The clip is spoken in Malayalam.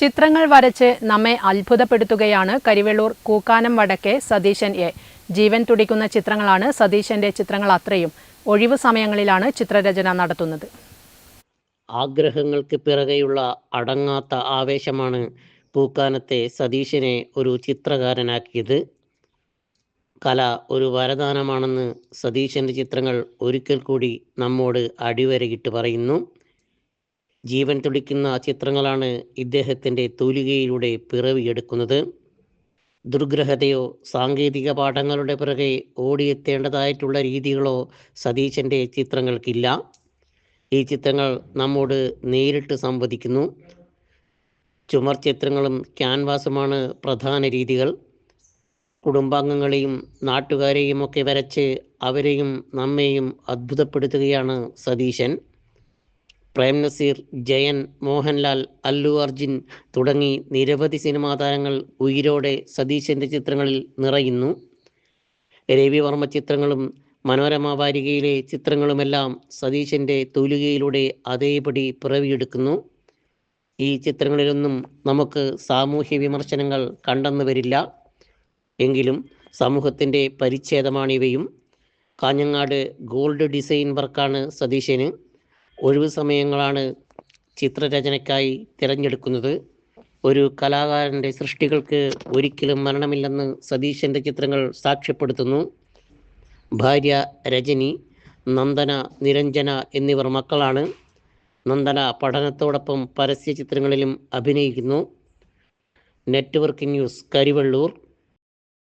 ചിത്രങ്ങൾ വരച്ച് നമ്മെ അത്ഭുതപ്പെടുത്തുകയാണ് കരിവെള്ളൂർ കൂക്കാനം വടക്കേ സതീശൻ എ. ജീവൻ തുടിക്കുന്ന ചിത്രങ്ങളാണ് സതീശന്റെ ചിത്രങ്ങൾ. അത്രയും ഒഴിവു സമയങ്ങളിലാണ് ചിത്രരചന നടത്തുന്നത്. ആഗ്രഹങ്ങൾക്ക് പിറകെയുള്ള അടങ്ങാത്ത ആവേശമാണ് പൂക്കാനത്തെ സതീശനെ ഒരു ചിത്രകാരനാക്കിയത്. കല ഒരു വരദാനമാണെന്ന് സതീശന്റെ ചിത്രങ്ങൾ ഒരിക്കൽ കൂടി നമ്മോട് അടിവരയിട്ട് പറയുന്നു. ജീവൻ തുടിക്കുന്ന ചിത്രങ്ങളാണ് ഇദ്ദേഹത്തിൻ്റെ തൂലികയിലൂടെ പിറവിയെടുക്കുന്നത്. ദുർഗ്രഹതയോ സാങ്കേതിക പാഠങ്ങളുടെ പിറകെ ഓടിയെത്തേണ്ടതായിട്ടുള്ള രീതികളോ സതീശൻ്റെ ചിത്രങ്ങൾക്കില്ല. ഈ ചിത്രങ്ങൾ നമ്മോട് നേരിട്ട് സംവദിക്കുന്നു. ചുമർ ചിത്രങ്ങളും ക്യാൻവാസുമാണ് പ്രധാന രീതികൾ. കുടുംബാംഗങ്ങളെയും നാട്ടുകാരെയും ഒക്കെ വരച്ച് അവരെയും നമ്മെയും അത്ഭുതപ്പെടുത്തുകയാണ് സതീശൻ. പ്രേം നസീർ, ജയൻ, മോഹൻലാൽ, അല്ലു അർജുൻ തുടങ്ങി നിരവധി സിനിമാ താരങ്ങൾ ഉയിരോടെ സതീശൻ്റെ ചിത്രങ്ങളിൽ നിറയുന്നു. രവിവർമ്മ ചിത്രങ്ങളും മനോരമ വാരികയിലെ ചിത്രങ്ങളുമെല്ലാം സതീശൻ്റെ തൂലികയിലൂടെ അതേപടി പിറവിയെടുക്കുന്നു. ഈ ചിത്രങ്ങളിലൊന്നും നമുക്ക് സാമൂഹ്യ വിമർശനങ്ങൾ കണ്ടെന്ന് വരില്ല. എങ്കിലും സമൂഹത്തിൻ്റെ പരിച്ഛേദമാണിവയും. കാഞ്ഞങ്ങാട് ഗോൾഡ് ഡിസൈൻ വർക്കാണ് സതീശന്. ഒഴിവു സമയങ്ങളാണ് ചിത്രരചനയ്ക്കായി തിരഞ്ഞെടുക്കുന്നത്. ഒരു കലാകാരൻ്റെ സൃഷ്ടികൾക്ക് ഒരിക്കലും മരണമില്ലെന്ന് സതീശൻ്റെ ചിത്രങ്ങൾ സാക്ഷ്യപ്പെടുത്തുന്നു. ഭാര്യ രജനി, നന്ദന, നിരഞ്ജന എന്നിവർ മക്കളാണ്. നന്ദന പഠനത്തോടൊപ്പം പരസ്യ ചിത്രങ്ങളിലും അഭിനയിക്കുന്നു. Network news, Karivellur.